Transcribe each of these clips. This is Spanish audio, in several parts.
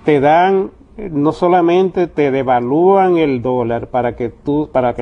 te dan, no solamente te devalúan el dólar para que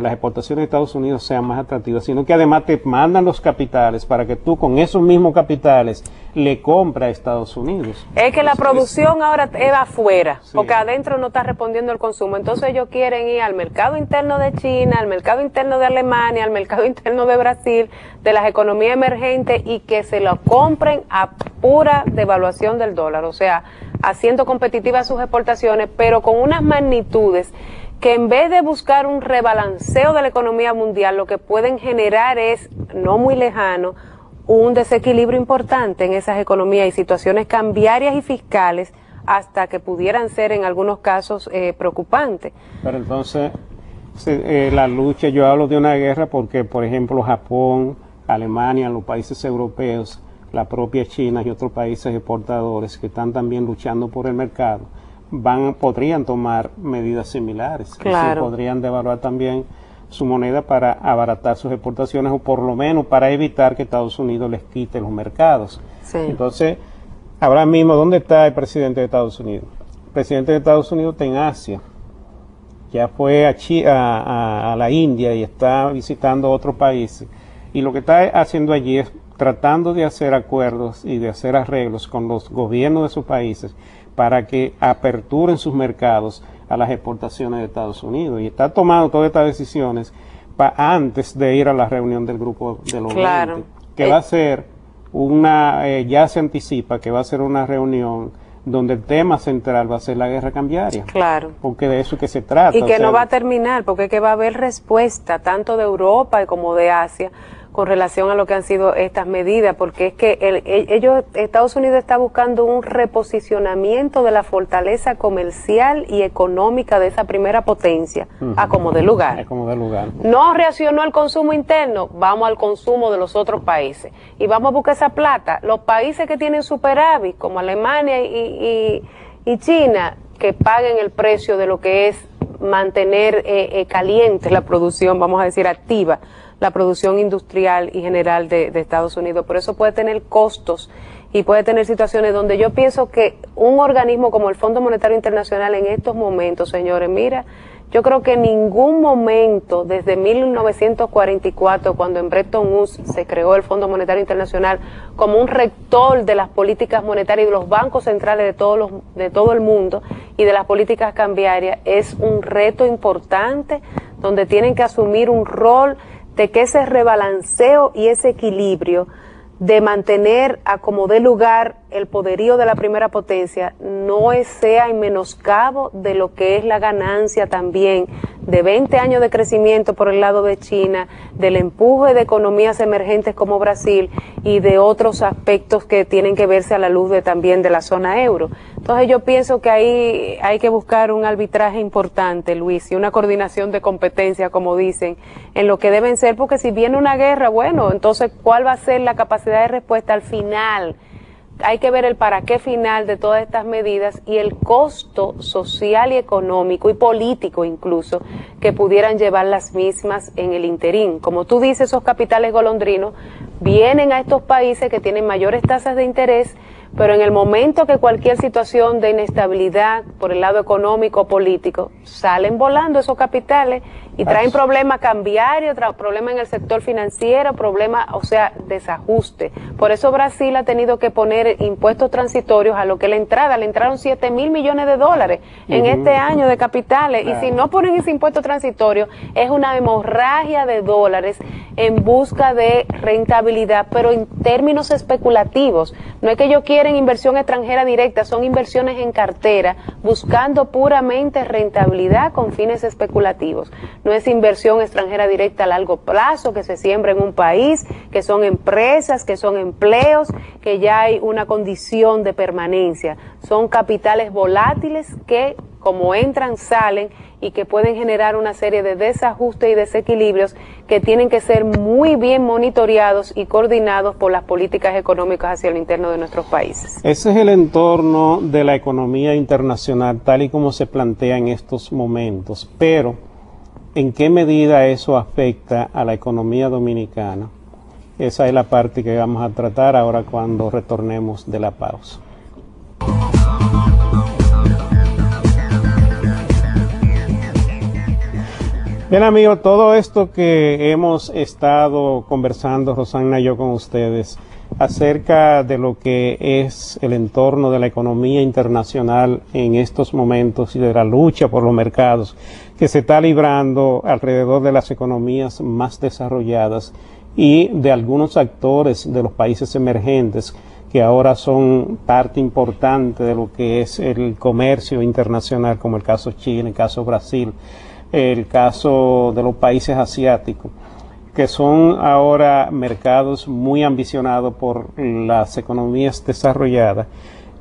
las exportaciones de Estados Unidos sean más atractivas, sino que además te mandan los capitales para que tú con esos mismos capitales le compras a Estados Unidos. Es que la producción ahora es afuera, sí, porque adentro no está respondiendo el consumo. Entonces ellos quieren ir al mercado interno de China, al mercado interno de Alemania, al mercado interno de Brasil, de las economías emergentes, y que se lo compren a pura devaluación del dólar. O sea, haciendo competitivas sus exportaciones, pero con unas magnitudes que en vez de buscar un rebalanceo de la economía mundial, lo que pueden generar es, no muy lejano, un desequilibrio importante en esas economías y situaciones cambiarias y fiscales hasta que pudieran ser en algunos casos preocupantes. Pero entonces, la lucha, yo hablo de una guerra porque, por ejemplo, Japón, Alemania, los países europeos, la propia China y otros países exportadores que están también luchando por el mercado, podrían tomar medidas similares. Claro. Podrían devaluar también su moneda para abaratar sus exportaciones, o por lo menos para evitar que Estados Unidos les quite los mercados. Sí. Entonces, ahora mismo, ¿dónde está el presidente de Estados Unidos? El presidente de Estados Unidos está en Asia. Ya fue a la India y está visitando otros países. Y lo que está haciendo allí es tratando de hacer acuerdos y de hacer arreglos con los gobiernos de sus países para que aperturen sus mercados a las exportaciones de Estados Unidos, y está tomando todas estas decisiones antes de ir a la reunión del grupo de los 20, que va a ser ya se anticipa que va a ser una reunión donde el tema central va a ser la guerra cambiaria. Claro. Porque de eso que se trata. Y que no va a terminar, porque es que va a haber respuesta tanto de Europa como de Asia con relación a lo que han sido estas medidas, porque es que Estados Unidos está buscando un reposicionamiento de la fortaleza comercial y económica de esa primera potencia, a como de lugar. No reaccionó al consumo interno, vamos al consumo de los otros países, y vamos a buscar esa plata. Los países que tienen superávit, como Alemania y China, que paguen el precio de lo que es mantener caliente la producción, vamos a decir activa, la producción industrial y general de Estados Unidos. Por eso puede tener costos y puede tener situaciones donde yo pienso que un organismo como el Fondo Monetario Internacional en estos momentos, señores, mira, yo creo que en ningún momento desde 1944, cuando en Bretton Woods se creó el Fondo Monetario Internacional como un rector de las políticas monetarias y de los bancos centrales de todo el mundo y de las políticas cambiarias, es un reto importante donde tienen que asumir un rol de que ese rebalanceo y ese equilibrio de mantener a como dé lugar el poderío de la primera potencia no sea en menoscabo de lo que es la ganancia también de 20 años de crecimiento por el lado de China, del empuje de economías emergentes como Brasil y de otros aspectos que tienen que verse a la luz también de la zona euro. Entonces yo pienso que ahí hay que buscar un arbitraje importante, Luis, y una coordinación de competencia, como dicen, en lo que deben ser, porque si viene una guerra, bueno, entonces ¿cuál va a ser la capacidad de respuesta al final? Hay que ver el para qué final de todas estas medidas y el costo social y económico y político incluso que pudieran llevar las mismas en el interín. Como tú dices, esos capitales golondrinos vienen a estos países que tienen mayores tasas de interés, pero en el momento que cualquier situación de inestabilidad por el lado económico o político, salen volando esos capitales y traen problemas cambiarios, problemas en el sector financiero, problemas, o sea, desajuste. Por eso Brasil ha tenido que poner impuestos transitorios a lo que le entraron 7.000 millones de dólares en este año de capitales, y si no ponen ese impuesto transitorio, es una hemorragia de dólares en busca de rentabilidad, pero en términos especulativos. No es que ellos quieren inversión extranjera directa, son inversiones en cartera, buscando puramente rentabilidad con fines especulativos. No es inversión extranjera directa a largo plazo, que se siembra en un país, que son empresas, que son empleos, que ya hay una condición de permanencia. Son capitales volátiles que, como entran, salen, y que pueden generar una serie de desajustes y desequilibrios que tienen que ser muy bien monitoreados y coordinados por las políticas económicas hacia el interno de nuestros países. Ese es el entorno de la economía internacional tal y como se plantea en estos momentos, pero ¿en qué medida eso afecta a la economía dominicana? Esa es la parte que vamos a tratar ahora cuando retornemos de la pausa. Bien, amigos, todo esto que hemos estado conversando, Rosana y yo, con ustedes, acerca de lo que es el entorno de la economía internacional en estos momentos y de la lucha por los mercados que se está librando alrededor de las economías más desarrolladas y de algunos actores de los países emergentes que ahora son parte importante de lo que es el comercio internacional, como el caso Chile, el caso Brasil, el caso de los países asiáticos, que son ahora mercados muy ambicionados por las economías desarrolladas.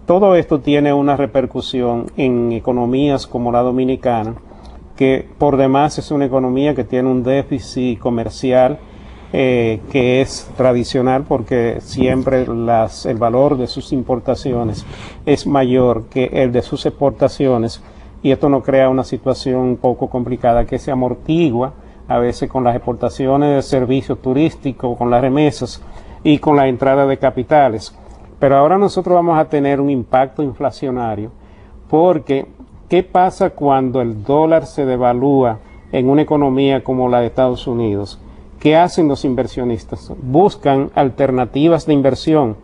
Todo esto tiene una repercusión en economías como la dominicana, que por demás es una economía que tiene un déficit comercial que es tradicional, porque siempre el valor de sus importaciones es mayor que el de sus exportaciones, y esto nos crea una situación un poco complicada que se amortigua a veces con las exportaciones de servicios turísticos, con las remesas y con la entrada de capitales. Pero ahora nosotros vamos a tener un impacto inflacionario, porque ¿qué pasa cuando el dólar se devalúa en una economía como la de Estados Unidos? ¿Qué hacen los inversionistas? Buscan alternativas de inversión,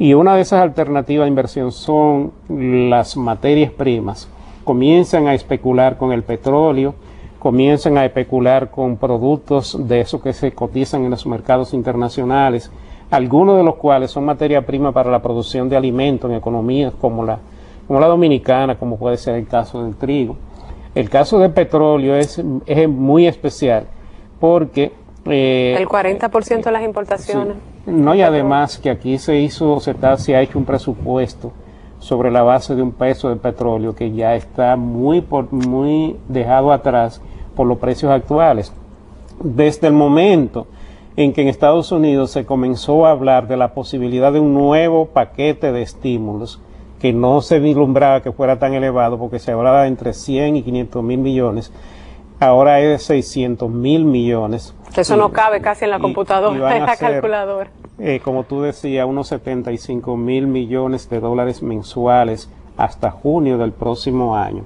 y una de esas alternativas de inversión son las materias primas. Comienzan a especular con el petróleo, comienzan a especular con productos de esos que se cotizan en los mercados internacionales, algunos de los cuales son materia prima para la producción de alimentos en economías como la dominicana, como puede ser el caso del trigo. El caso del petróleo es muy especial porque el 40% de las importaciones. Sí, no, y además que aquí se ha hecho un presupuesto sobre la base de un peso de petróleo que ya está muy dejado atrás por los precios actuales. Desde el momento en que en Estados Unidos se comenzó a hablar de la posibilidad de un nuevo paquete de estímulos, que no se vislumbraba que fuera tan elevado, porque se hablaba de entre 100 y 500 mil millones, ahora es de 600 mil millones. Eso no cabe casi en la computadora, en la calculadora. Como tú decías, unos 75 mil millones de dólares mensuales hasta junio del próximo año.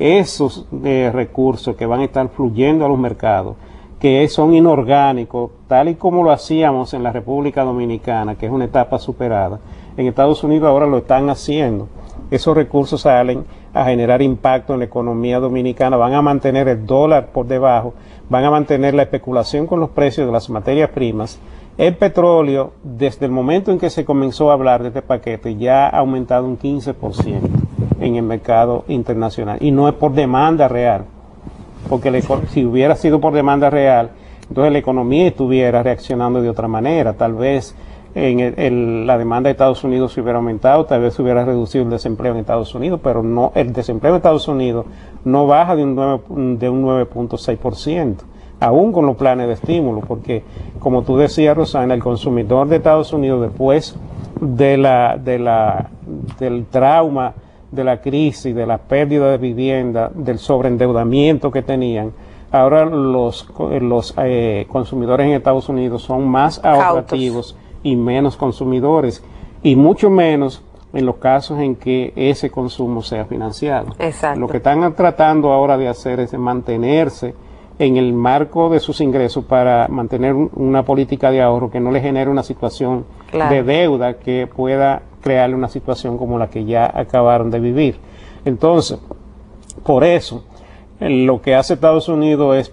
Esos recursos que van a estar fluyendo a los mercados, que son inorgánicos, tal y como lo hacíamos en la República Dominicana, que es una etapa superada, en Estados Unidos ahora lo están haciendo. Esos recursos salen a generar impacto en la economía dominicana, van a mantener el dólar por debajo, van a mantener la especulación con los precios de las materias primas. El petróleo, desde el momento en que se comenzó a hablar de este paquete, ya ha aumentado un 15% en el mercado internacional, y no es por demanda real, porque si hubiera sido por demanda real, entonces la economía estuviera reaccionando de otra manera. Tal vez la demanda de Estados Unidos se hubiera aumentado, tal vez se hubiera reducido el desempleo en Estados Unidos, pero no, el desempleo en Estados Unidos no baja de un 9.6%, aún con los planes de estímulo, porque, como tú decías, Rosana, el consumidor de Estados Unidos, después del trauma de la crisis, de la pérdida de vivienda, del sobreendeudamiento que tenían, ahora los consumidores en Estados Unidos son más ahorrativos y menos consumidores, y mucho menos en los casos en que ese consumo sea financiado. Exacto. Lo que están tratando ahora de hacer es de mantenerse en el marco de sus ingresos para mantener una política de ahorro que no le genere una situación de deuda que pueda crearle una situación como la que ya acabaron de vivir. Entonces, por eso, lo que hace Estados Unidos es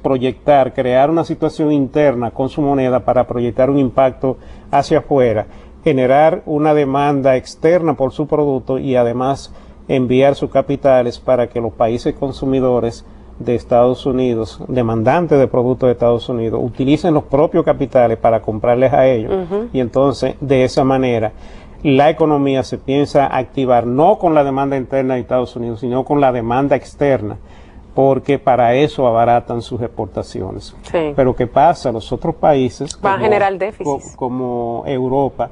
crear una situación interna con su moneda para proyectar un impacto hacia afuera, generar una demanda externa por su producto y además enviar sus capitales para que los países consumidores de Estados Unidos, demandantes de productos de Estados Unidos, utilicen los propios capitales para comprarles a ellos. Y entonces, de esa manera, la economía se piensa activar no con la demanda interna de Estados Unidos, sino con la demanda externa, porque para eso abaratan sus exportaciones. Sí. Pero ¿qué pasa? Los otros países van a generar déficits, como Europa,